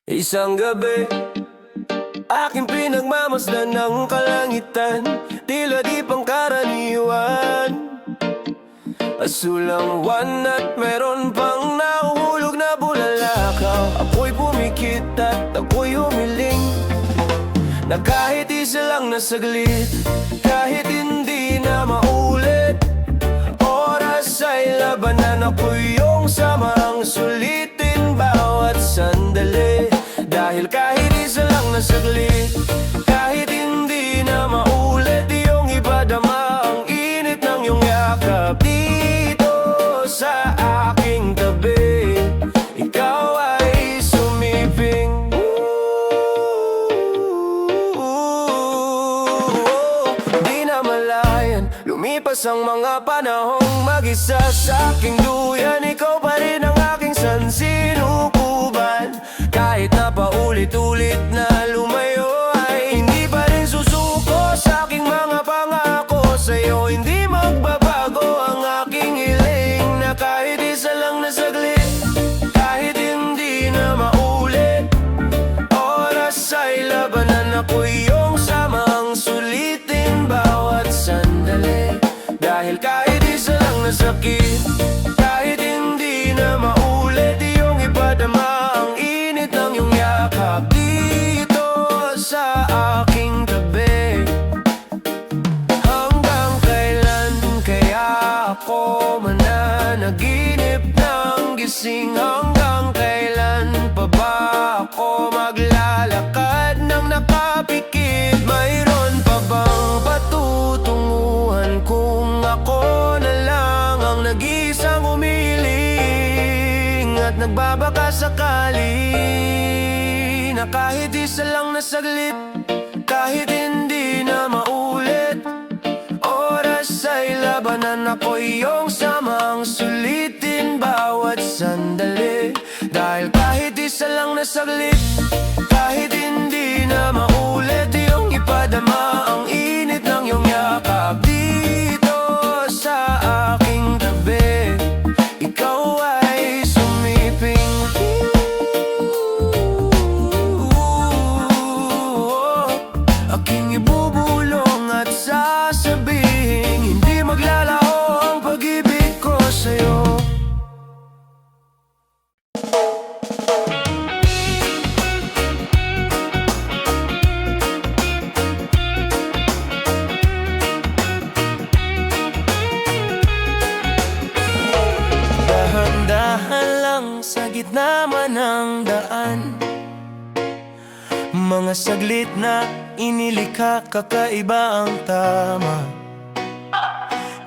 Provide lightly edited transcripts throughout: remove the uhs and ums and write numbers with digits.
Isang gabi, aking pinagmamasdan ng kalangitan, tila di pangkaraniwan. Asulang buwan at meron pang nahuhulog na bulalakaw. Ako'y pumikit at ako'y humiling na kahit isa lang na saglit, kahit hindi na maulit, oras ay labanan. Ako'y iyong samang sulitin bawat sandali. Dahil kahit isa lang na saglit, kahit hindi na maulit, iyong ipadama ang init ng iyong yakap. Dito sa aking tabi, ikaw ay sumiping. Di na malayan, lumipas ang mga panahong mag-isa sa aking duyan. Ikaw pa rin ang aking sansinukuban. Kahit na paulit-ulit na lumayo, ay hindi pa rin susuko sa aking mga pangako. Sa'yo hindi magbabago ang aking hiling, na kahit isa lang na saglit, kahit hindi na maulit, oras ay labanan. Ako'y iyong samang sulitin bawat sandali. Dahil kahit isa lang na sakit, kahit hindi na maulit, iyong ipadama ang init ng iyong yakap. Dito sa aking tabi, hanggang kailan kaya ako mananaginip ng gising? Hanggang kailan pa ba ako maglalakad ng nakapikit? Mayroon pa bang patutunguhan kung ako na lang ang nag-iisang umiling at nagbabaka sakali, na kahit isa lang na saglit, kahit hindi na maulit, oras ay labanan. Ako'y iyong samang sulitin bawat sandali. Dahil kahit isa lang na saglit, kahit hindi na maulit, iyong ipadama ang init ng iyong yakap. Dito sa aking tabi, ikaw ay sumiping. Aking ibubulong at sasabihin, hindi maglalaho ang pag-ibig ko sa'yo. Dahan-dahan lang sa gitna man ng daan, mga saglit na inilikha, kakaiba ang tama.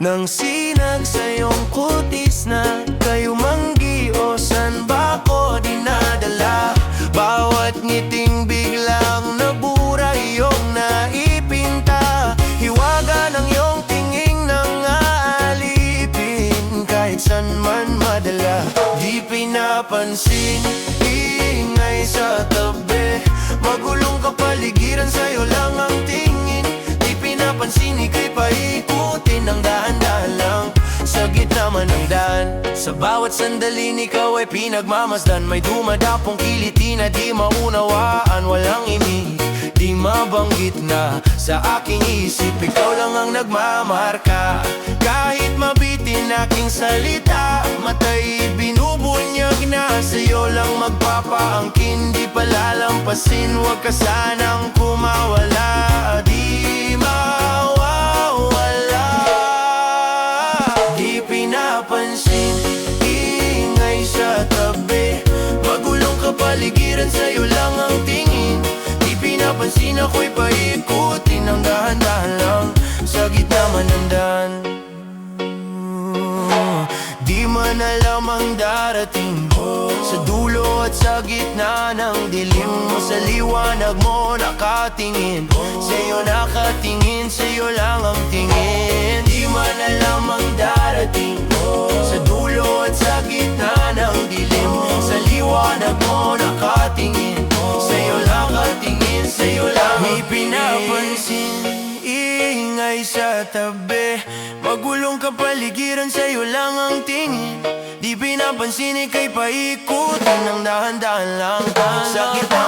Nang sinag sa iyong kutis na kayo manggi, o san ba ko dinadala? Bawat ngiting biglang nabura, iyong naipinta. Hiwaga ng iyong tinging nang aalipin, kahit san man madala. Di pinapansin, ingay sa tabi, magulong kapaligiran, sa'yo lang ang tingin. Di pinapansin, ika'y paikutin ng dahan-dahan lang sa gitna man ng daan. Sa bawat sandali, ikaw ay pinagmamasdan. May dumadapong kiliti na di maunawaan, walang imig, di mabanggit na sa aking isip. Ikaw lang ang nagmamarka, kahit mabitin aking salita. Mata'y binubunyag na, sa'yo lang magpapaangkin. Di palalampasin, huwag ka sanang kumawala. Di mawawala. Di pinapansin, ingay sa tabi, magulong kapaligiran, sa'yo lang ang tingin. Di pinapansin, ako'y paikutin ng dahan-dahan lang sa gitna man ng daan. Di man alam ang darating, sa dulo at sa gitna ng dilim mo, sa liwanag mo nakatingin, sa'yo nakatingin, sa'yo lang ang tingin. Di man alam ang darating, sa dulo at sa gitna ng dilim, sa liwanag mo nakatingin, sa'yo lang nakatingin, sa'yo lang ang tingin. May pinapansin, ingay sa tabi, magulong kapaligiran, sa'yo lang ang tingin. Di pinapansin, ika'y paikutin ng dahan-dahan lang sa gitna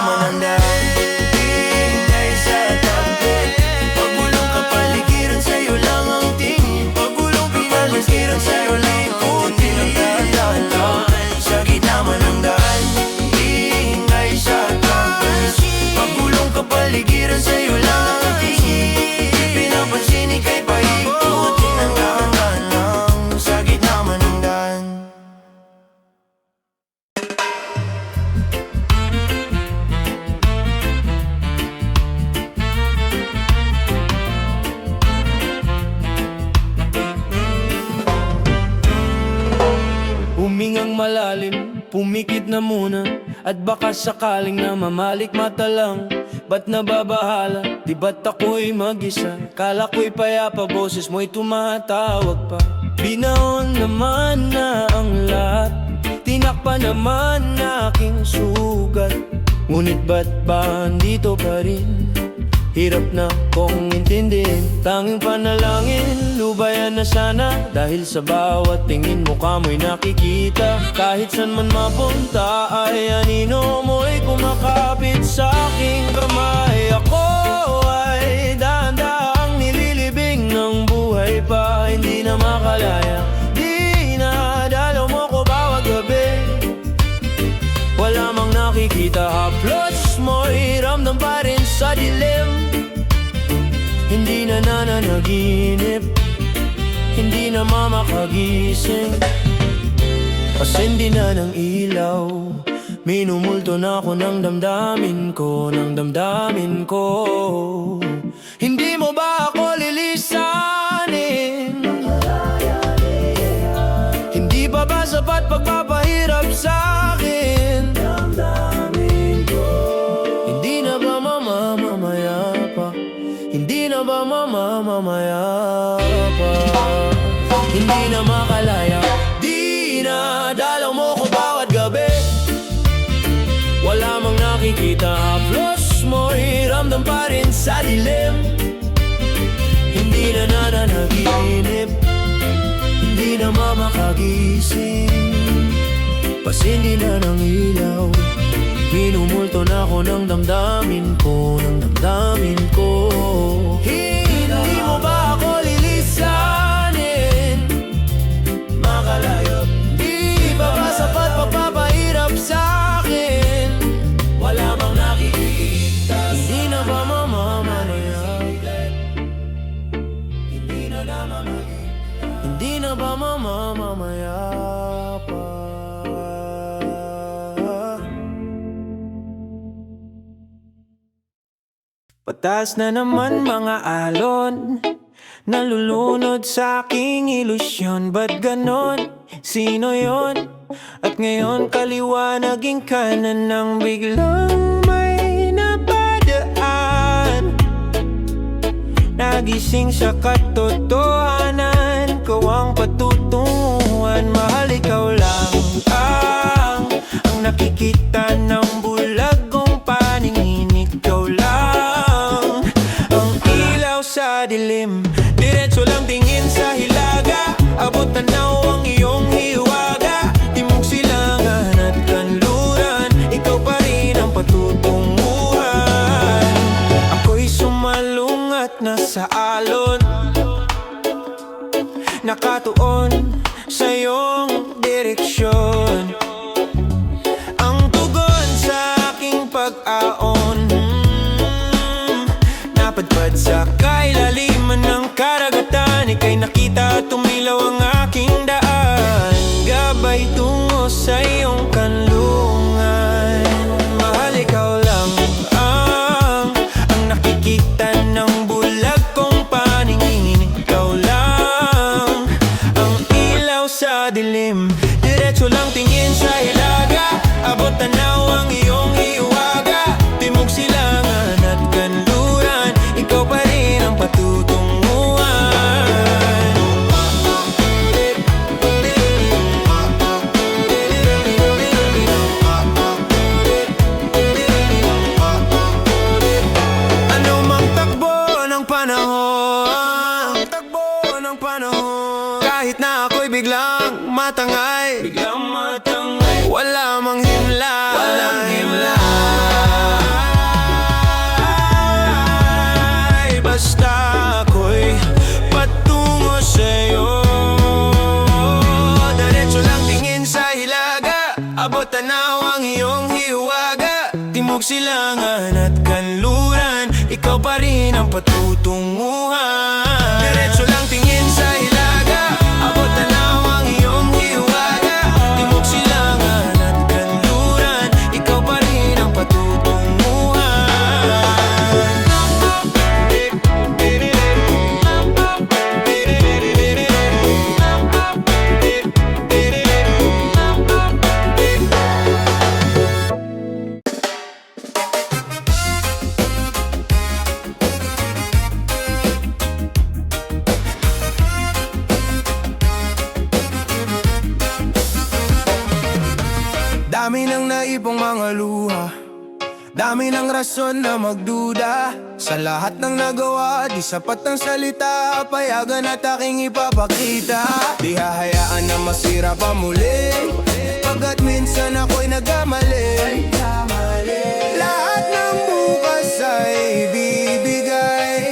pumikit na muna at baka sakaling na mamalik mata lang. Ba't nababahala? Di ba't ako'y mag-isa? Kala ko'y payapa, boses mo'y tumatawag pa. Binaon naman na ang lahat, tinakpan naman na aking sugat. Ngunit ba't ba andito pa rin? Hirap na kong intindihin. Tanging panalangin, lubayan na sana. Dahil sa bawat tingin mukha mo'y nakikita. Kahit saan man mapunta ay anino mo'y kumakapit sa aking kamay. Ako ay dahan-dahang nililibing ng buhay pa. Hindi na makalaya, di na dalaw mo ko bawat gabi. Wala mang nakikita, haplos mo'y ramdam pa rin sa dilim. Hindi na nananaginip, hindi na mamakagising. Pasindi na ng ilaw, minumulto na ako ng damdamin ko, ng damdamin ko. Hindi mo ba ako lilisanin? Hindi pa ba sapat pagpapahirap sa akin? Damdamin ko. Hindi na ba mamamaya pa? Hindi na ba mamamaya pa? Hindi na makalaya, di na dalaw mo ko bawat gabi. Wala mang nakikita, haplos mo'y ramdam pa rin sa dilim. Hindi na nananaginip, hindi na mamakagising. Pasindi na ng ilaw, minumulto na ako ng damdamin ko, ng damdamin ko. Hindi mo ba ako lilisanin? Makalaya, di ba ba sapat pagpapahirap sa akin? Wala bang nakikita? Hindi na ba mamamalaya? Hindi na namamagay, hindi na ba mamamaya pa? Patas na naman mga alon, nalulunod sa aking ilusyon. Ba't ganon? Sino yon? At ngayon kaliwa naging kanan nang biglang may napadaan. Nagising sa katotohanan, ikaw ang patutunguhan. Mahal, ikaw lang ang nakikita ng bulag kong paningin. Ikaw lang ang ilaw sa dilim, diretso lang tingin sa hilaga. Abot tanaw ang iyong hiwaga, timog silangan at kanluran. Ikaw pa rin ang patutunguhan. Ako'y sumalungat na sa alon, nakatuon sa iyong direksyon. Ang tugon sa aking pag-aon, napadpad sa kailaliman ng karagatan. Ika'y nakita at tumilaw ang aking daan, gabay tungo sa iyong kanlungan. Mahal, ikaw lang ang nakikita ng bulag kong paningin. Ikaw lang ang ilaw sa dilim, diretso lang tingin sa hilaga. Abot tanaw ang iyong hiwaga, timog silangan at kanluran. Ikaw pa rin ang patutunguhan. Ano mang takbo ng panahon, kahit na ako'y biglang matangay, wala mang himlay, basta ako'y patungo sa'yo. Diretso lang tingin sa hilaga, abot tanaw ang iyong hiwaga, timog silangan at kanluran. Ikaw pa rin ang patutunguhan. Diretso lang tingin sa hilaga, abot tanaw ang iyong hiwaga, timog silangan at kanluran. Ikaw pa rin ang patutunguhan. Dami ng rason na magduda sa lahat ng nagawa, di sapat ng salita. Payagan at aking ipapakita. Di hahayaan na masira pa muli, pagkat minsan ako'y nagkamali. Lahat ng bukas ay bibigay.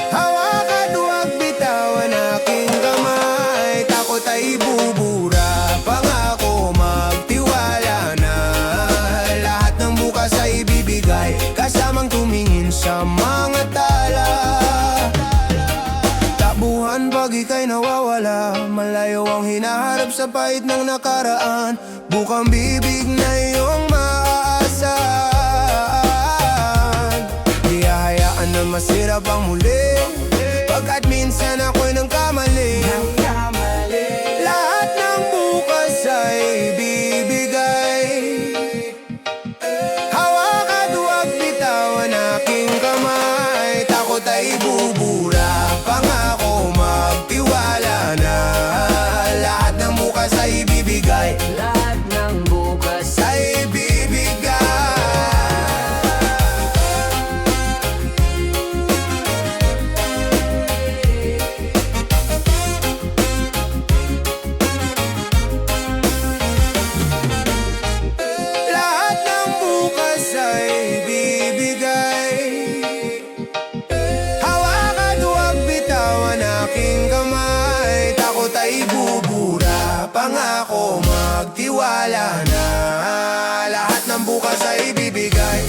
Hawak at huwag bitawan aking kamay. Takot ay bubura, pangako magtiwala na. Lahat ng bukas ay bibigay, kasamang tumingin sa mga tala. Takbuhan pag ika'y nawawala, malayo ang hinaharap sa pait ng nakaraan. Bukang bibig na iyong maaasahan. Di hahayaan na masira pang muli, pagkat minsan ako'y nagkamali. Lahat ng bukas ay bibigay. Hawak at huwag bitawan aking kamay. Takot ay bubura, pangako magtiwala na. Lahat ng bukas ay bibigay. Lahat ng bukas Ay bibigay. Lahat ng bukas ay bibigay. Hawak at huwag bitawan aking kamay. Takot ay bubura, pangako magtiwala na. Lahat ng bukas ay bibigay.